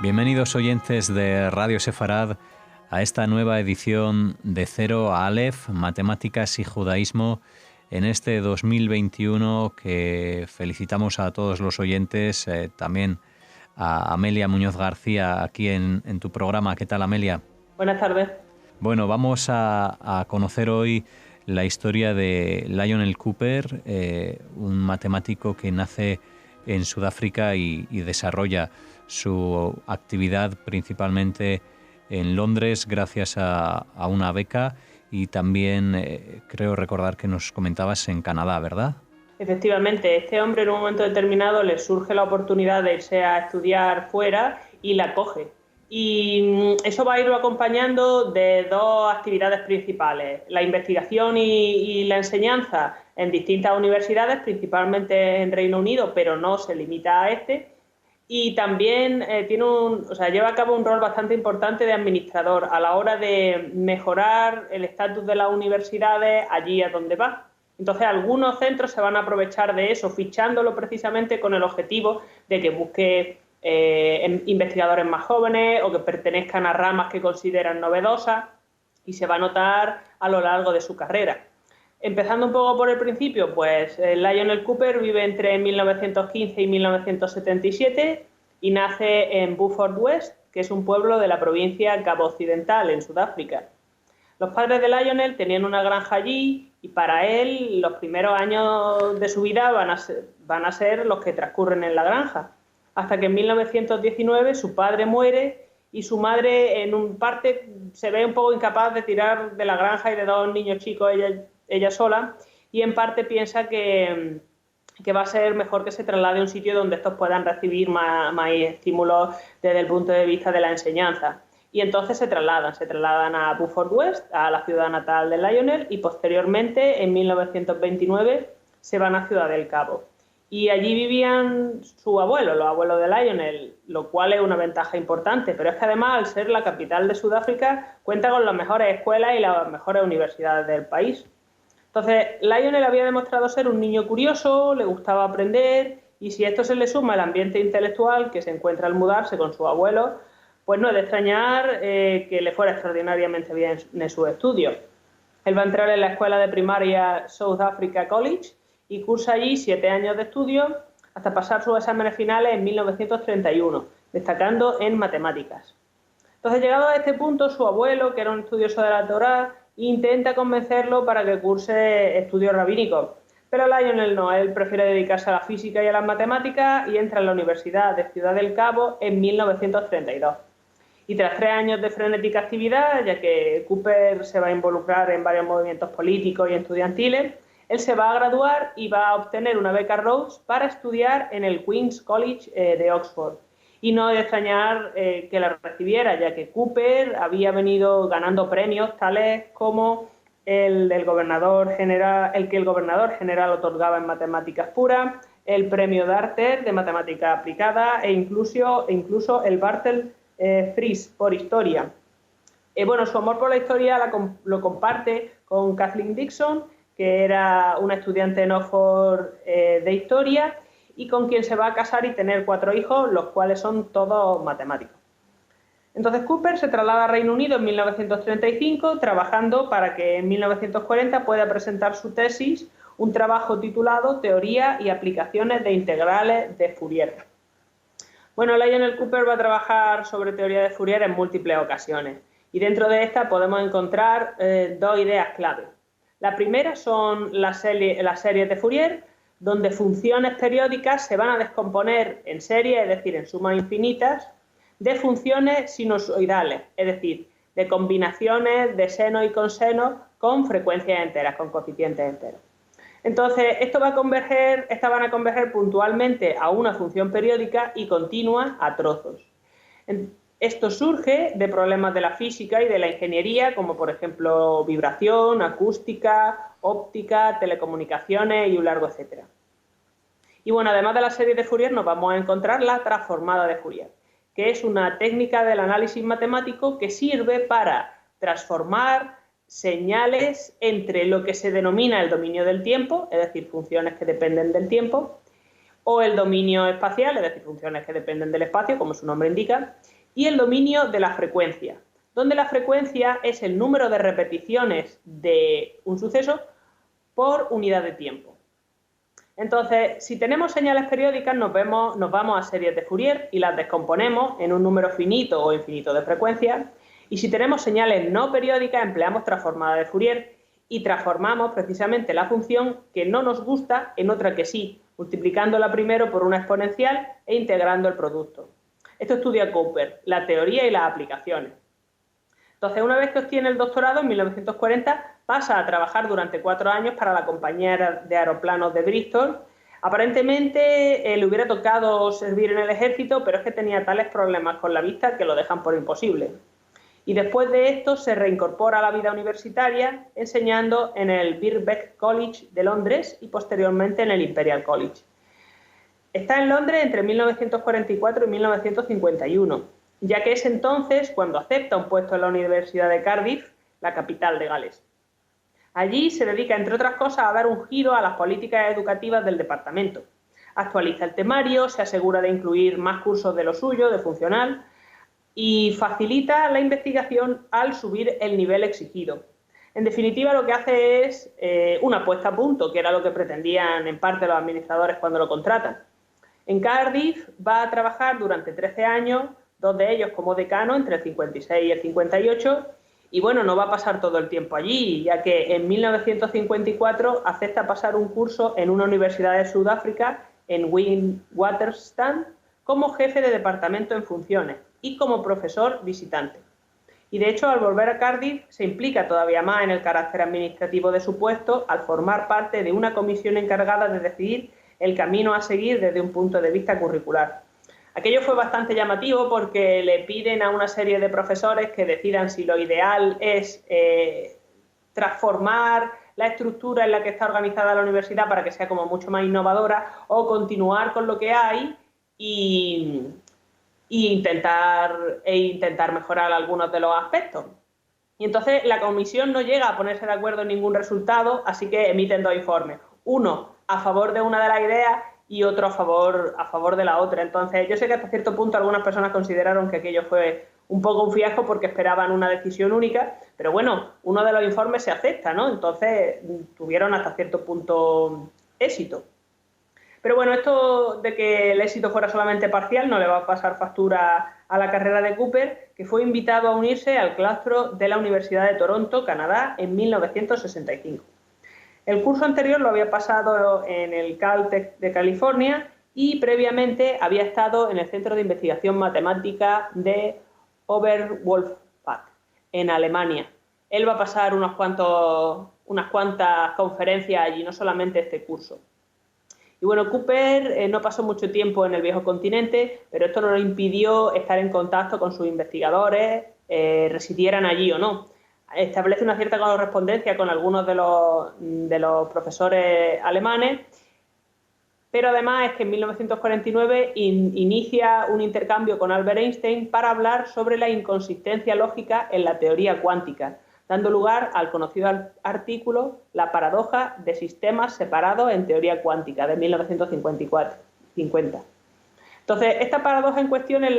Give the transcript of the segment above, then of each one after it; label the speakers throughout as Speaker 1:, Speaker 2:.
Speaker 1: Bienvenidos oyentes de Radio Sefarad a esta nueva edición de Cero a Aleph, Matemáticas y Judaísmo, en este 2021 que felicitamos a todos los oyentes, también a Amelia Muñoz García aquí en tu programa. ¿Qué tal, Amelia?
Speaker 2: Buenas tardes.
Speaker 1: Bueno, vamos a conocer hoy la historia de Lionel Cooper, un matemático que nace en Sudáfrica y desarrolla su actividad principalmente en Londres gracias a una beca y también creo recordar que nos comentabas en Canadá, ¿verdad?
Speaker 2: Efectivamente, este hombre en un momento determinado le surge la oportunidad de irse a estudiar fuera y la coge. Y eso va a irlo acompañando de dos actividades principales: la investigación y la enseñanza en distintas universidades, principalmente en Reino Unido, pero no se limita a este. Y también lleva a cabo un rol bastante importante de administrador a la hora de mejorar el estatus de las universidades allí a donde va. Entonces, algunos centros se van a aprovechar de eso, fichándolo precisamente con el objetivo de que busque investigadores más jóvenes o que pertenezcan a ramas que consideran novedosas, y se va a notar a lo largo de su carrera. Empezando un poco por el principio, pues Lionel Cooper vive entre 1915 y 1977 y nace en Beaufort West, que es un pueblo de la provincia Cabo Occidental, en Sudáfrica. Los padres de Lionel tenían una granja allí y para él los primeros años de su vida van a ser los que transcurren en la granja, hasta que en 1919 su padre muere y su madre en un parte se ve un poco incapaz de tirar de la granja y de dos niños chicos ella sola, y en parte piensa que va a ser mejor que se traslade a un sitio donde estos puedan recibir más estímulos desde el punto de vista de la enseñanza. Y entonces se trasladan a Beaufort West, a la ciudad natal de Lionel, y posteriormente, en 1929, se van a Ciudad del Cabo. Y allí vivían su abuelo, los abuelos de Lionel, lo cual es una ventaja importante, pero es que además, al ser la capital de Sudáfrica, cuenta con las mejores escuelas y las mejores universidades del país. Entonces, Lionel había demostrado ser un niño curioso, le gustaba aprender, y si a esto se le suma el ambiente intelectual que se encuentra al mudarse con su abuelo, pues no es de extrañar que le fuera extraordinariamente bien en sus estudios. Él va a entrar en la escuela de primaria South Africa College y cursa allí 7 años de estudio hasta pasar sus exámenes finales en 1931, destacando en matemáticas. Entonces, llegado a este punto, su abuelo, que era un estudioso de la Torá, intenta convencerlo para que curse estudios rabínicos, pero Lionel no, él prefiere dedicarse a la física y a las matemáticas y entra en la Universidad de Ciudad del Cabo en 1932. Y tras 3 años de frenética actividad, ya que Cooper se va a involucrar en varios movimientos políticos y estudiantiles, él se va a graduar y va a obtener una beca Rhodes para estudiar en el Queen's College de Oxford. Y no es de extrañar que la recibiera, ya que Cooper había venido ganando premios tales como el que el gobernador general otorgaba en matemáticas puras, el premio Darter de matemática aplicada e incluso el Bartel Friese por historia. Su amor por la historia lo comparte con Kathleen Dixon, que era una estudiante en Oxford de historia, y con quien se va a casar y tener 4 hijos, los cuales son todos matemáticos. Entonces Cooper se traslada a Reino Unido en 1935, trabajando para que en 1940 pueda presentar su tesis, un trabajo titulado Teoría y aplicaciones de integrales de Fourier. Lionel Cooper va a trabajar sobre teoría de Fourier en múltiples ocasiones, y dentro de esta podemos encontrar 2 ideas clave. La primera son las series de Fourier, donde funciones periódicas se van a descomponer en series, es decir, en sumas infinitas, de funciones sinusoidales, es decir, de combinaciones de seno y coseno con frecuencias enteras, con coeficientes enteros. Entonces, estas van a converger puntualmente a una función periódica y continua a trozos. Esto surge de problemas de la física y de la ingeniería, como por ejemplo vibración, acústica, óptica, telecomunicaciones y un largo etcétera. Y además de la serie de Fourier, nos vamos a encontrar la transformada de Fourier, que es una técnica del análisis matemático que sirve para transformar señales entre lo que se denomina el dominio del tiempo, es decir, funciones que dependen del tiempo, o el dominio espacial, es decir, funciones que dependen del espacio, como su nombre indica, y el dominio de la frecuencia, donde la frecuencia es el número de repeticiones de un suceso por unidad de tiempo. Entonces, si tenemos señales periódicas, nos vamos a series de Fourier y las descomponemos en un número finito o infinito de frecuencias. Y si tenemos señales no periódicas, empleamos transformada de Fourier y transformamos precisamente la función que no nos gusta en otra que sí, multiplicándola primero por una exponencial e integrando el producto. Esto estudia Cooper, la teoría y las aplicaciones. Entonces, una vez que obtiene el doctorado, en 1940, pasa a trabajar durante 4 años para la compañía de aeroplanos de Bristol. Aparentemente le hubiera tocado servir en el ejército, pero es que tenía tales problemas con la vista que lo dejan por imposible. Y después de esto se reincorpora a la vida universitaria, enseñando en el Birkbeck College de Londres y posteriormente en el Imperial College. Está en Londres entre 1944 y 1951. Ya que es entonces cuando acepta un puesto en la Universidad de Cardiff, la capital de Gales. Allí se dedica, entre otras cosas, a dar un giro a las políticas educativas del departamento. Actualiza el temario, se asegura de incluir más cursos de lo suyo, de funcional, y facilita la investigación al subir el nivel exigido. En definitiva, lo que hace es una puesta a punto, que era lo que pretendían en parte los administradores cuando lo contratan. En Cardiff va a trabajar durante 13 años, 2 de ellos como decano entre el 56 y el 58, y bueno, no va a pasar todo el tiempo allí, ya que en 1954 acepta pasar un curso en una universidad de Sudáfrica, en Witwatersrand, como jefe de departamento en funciones y como profesor visitante. Y de hecho, al volver a Cardiff, se implica todavía más en el carácter administrativo de su puesto al formar parte de una comisión encargada de decidir el camino a seguir desde un punto de vista curricular. Aquello fue bastante llamativo porque le piden a una serie de profesores que decidan si lo ideal es transformar la estructura en la que está organizada la universidad para que sea como mucho más innovadora o continuar con lo que hay e intentar mejorar algunos de los aspectos. Y entonces la comisión no llega a ponerse de acuerdo en ningún resultado, así que emiten 2 informes. Uno a favor de una de las ideas y otro a favor de la otra. Entonces, yo sé que hasta cierto punto algunas personas consideraron que aquello fue un poco un fiasco porque esperaban una decisión única, pero bueno, uno de los informes se acepta, ¿no? Entonces, tuvieron hasta cierto punto éxito. Pero bueno, esto de que el éxito fuera solamente parcial no le va a pasar factura a la carrera de Cooper, que fue invitado a unirse al claustro de la Universidad de Toronto, Canadá, en 1965. El curso anterior lo había pasado en el Caltech de California y previamente había estado en el Centro de Investigación Matemática de Oberwolfach, en Alemania. Él va a pasar unas cuantas conferencias allí, no solamente este curso. Y bueno, Cooper no pasó mucho tiempo en el viejo continente, pero esto no le impidió estar en contacto con sus investigadores, residieran allí o no. Establece una cierta correspondencia con algunos de los profesores alemanes, pero además es que en 1949 inicia un intercambio con Albert Einstein para hablar sobre la inconsistencia lógica en la teoría cuántica, dando lugar al conocido artículo La paradoja de sistemas separados en teoría cuántica, de 1950. Entonces, esta paradoja en cuestión es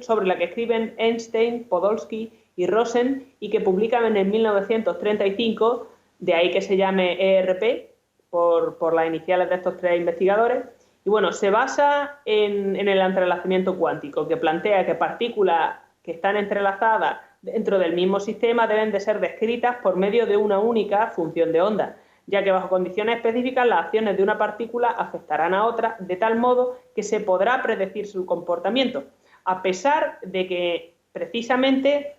Speaker 2: sobre la que escriben Einstein, Podolsky y Rosen y que publican en el 1935, de ahí que se llame ERP, por las iniciales de estos 3 investigadores. Y bueno, se basa en el entrelazamiento cuántico, que plantea que partículas que están entrelazadas dentro del mismo sistema deben de ser descritas por medio de una única función de onda, ya que bajo condiciones específicas las acciones de una partícula afectarán a otra de tal modo que se podrá predecir su comportamiento, a pesar de que precisamente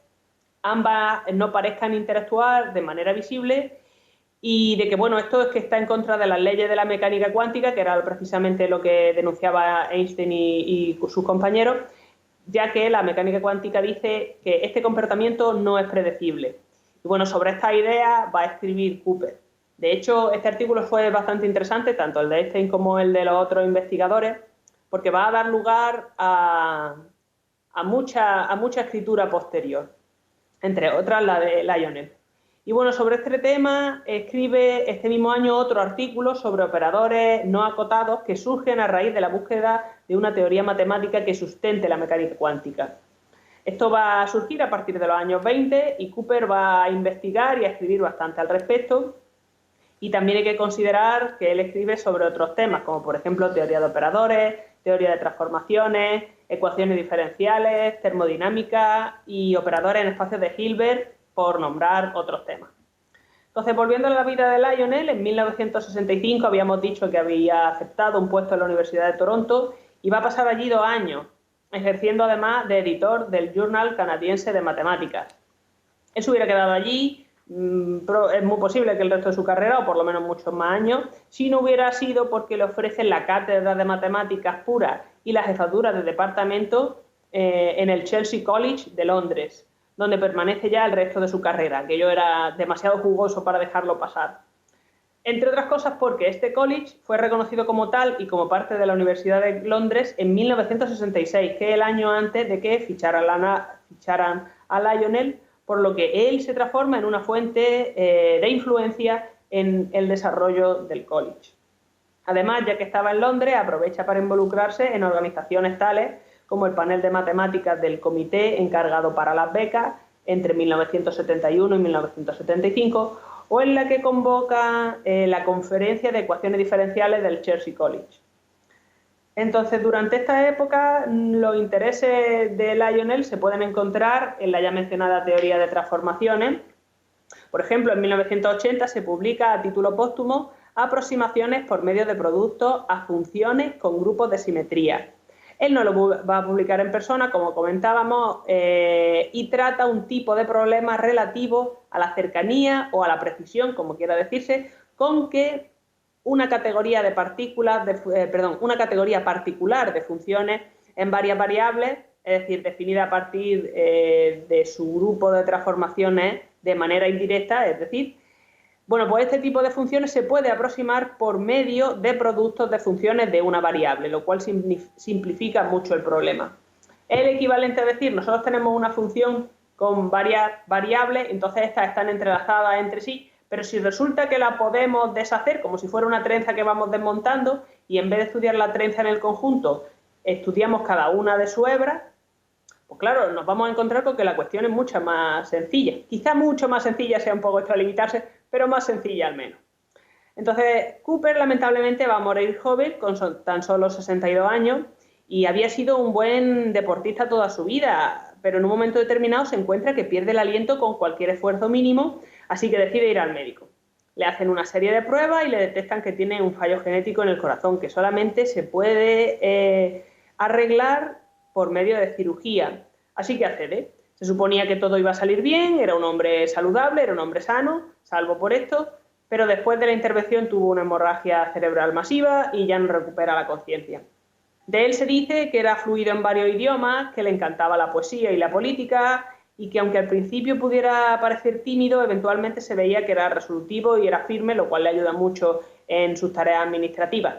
Speaker 2: ambas no parezcan interactuar de manera visible y de que, bueno, esto es que está en contra de las leyes de la mecánica cuántica, que era precisamente lo que denunciaba Einstein y sus compañeros, ya que la mecánica cuántica dice que este comportamiento no es predecible. Y bueno, sobre esta idea va a escribir Cooper. De hecho, este artículo fue bastante interesante, tanto el de Einstein como el de los otros investigadores, porque va a dar lugar a mucha escritura posterior, entre otras la de Lionel. Y bueno, sobre este tema escribe este mismo año otro artículo sobre operadores no acotados que surgen a raíz de la búsqueda de una teoría matemática que sustente la mecánica cuántica. Esto va a surgir a partir de los años 20 y Cooper va a investigar y a escribir bastante al respecto. Y también hay que considerar que él escribe sobre otros temas, como por ejemplo teoría de operadores, teoría de transformaciones, ecuaciones diferenciales, termodinámica y operadores en espacios de Hilbert, por nombrar otros temas. Entonces, volviendo a la vida de Lionel, en 1965 habíamos dicho que había aceptado un puesto en la Universidad de Toronto y va a pasar allí 2 años, ejerciendo además de editor del Journal Canadiense de Matemáticas. Él se hubiera quedado allí, pero es muy posible que el resto de su carrera, o por lo menos muchos más años, si no hubiera sido porque le ofrecen la cátedra de matemáticas puras y la jefatura de departamento en el Chelsea College de Londres, donde permanece ya el resto de su carrera. Aquello era demasiado jugoso para dejarlo pasar. Entre otras cosas porque este college fue reconocido como tal y como parte de la Universidad de Londres en 1966, que es el año antes de que ficharan a Lionel, por lo que él se transforma en una fuente de influencia en el desarrollo del college. Además, ya que estaba en Londres, aprovecha para involucrarse en organizaciones tales como el panel de matemáticas del comité encargado para las becas entre 1971 y 1975, o en la que convoca la conferencia de ecuaciones diferenciales del Chelsea College. Entonces, durante esta época, los intereses de Lionel se pueden encontrar en la ya mencionada teoría de transformaciones. Por ejemplo, en 1980 se publica a título póstumo Aproximaciones por medio de productos a funciones con grupos de simetría. Él no lo va a publicar en persona, como comentábamos, y trata un tipo de problema relativo a la cercanía o a la precisión, como quiera decirse, con que una categoría particular de funciones en varias variables, es decir, definida a partir de su grupo de transformaciones de manera indirecta, es decir, bueno, pues este tipo de funciones se puede aproximar por medio de productos de funciones de una variable, lo cual simplifica mucho el problema. Es el equivalente a decir, nosotros tenemos una función con varias variables, entonces estas están entrelazadas entre sí, pero si resulta que la podemos deshacer como si fuera una trenza que vamos desmontando y en vez de estudiar la trenza en el conjunto, estudiamos cada una de su hebra, pues claro, nos vamos a encontrar con que la cuestión es mucho más sencilla. Quizá mucho más sencilla sea un poco esto a limitarse, pero más sencilla al menos. Entonces, Cooper lamentablemente va a morir joven, con tan solo 62 años, y había sido un buen deportista toda su vida, pero en un momento determinado se encuentra que pierde el aliento con cualquier esfuerzo mínimo, así que decide ir al médico. Le hacen una serie de pruebas y le detectan que tiene un fallo genético en el corazón, que solamente se puede arreglar por medio de cirugía. Así que accede. Se suponía que todo iba a salir bien, era un hombre saludable, era un hombre sano, salvo por esto, pero después de la intervención tuvo una hemorragia cerebral masiva y ya no recupera la conciencia. De él se dice que era fluido en varios idiomas, que le encantaba la poesía y la política y que aunque al principio pudiera parecer tímido, eventualmente se veía que era resolutivo y era firme, lo cual le ayuda mucho en sus tareas administrativas.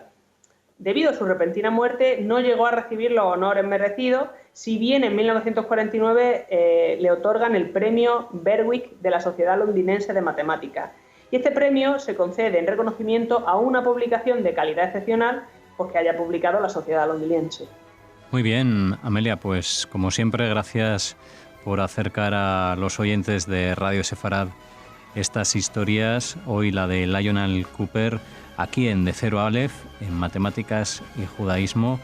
Speaker 2: Debido a su repentina muerte, no llegó a recibir los honores merecidos, si bien en 1949 le otorgan el premio Berwick de la Sociedad Londinense de Matemáticas. Y este premio se concede en reconocimiento a una publicación de calidad excepcional pues, que haya publicado la Sociedad Londinense.
Speaker 1: Muy bien, Amelia, pues como siempre, gracias por acercar a los oyentes de Radio Sefarad estas historias. Hoy la de Lionel Cooper, aquí en De Cero a Aleph, en Matemáticas y Judaísmo,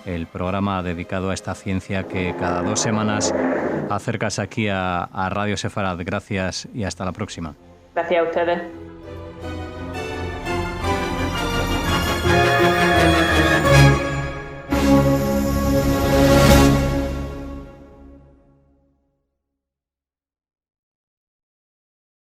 Speaker 1: el programa dedicado a esta ciencia que cada 2 semanas acercas aquí a Radio Sefarad. Gracias y hasta la próxima.
Speaker 2: Gracias a ustedes.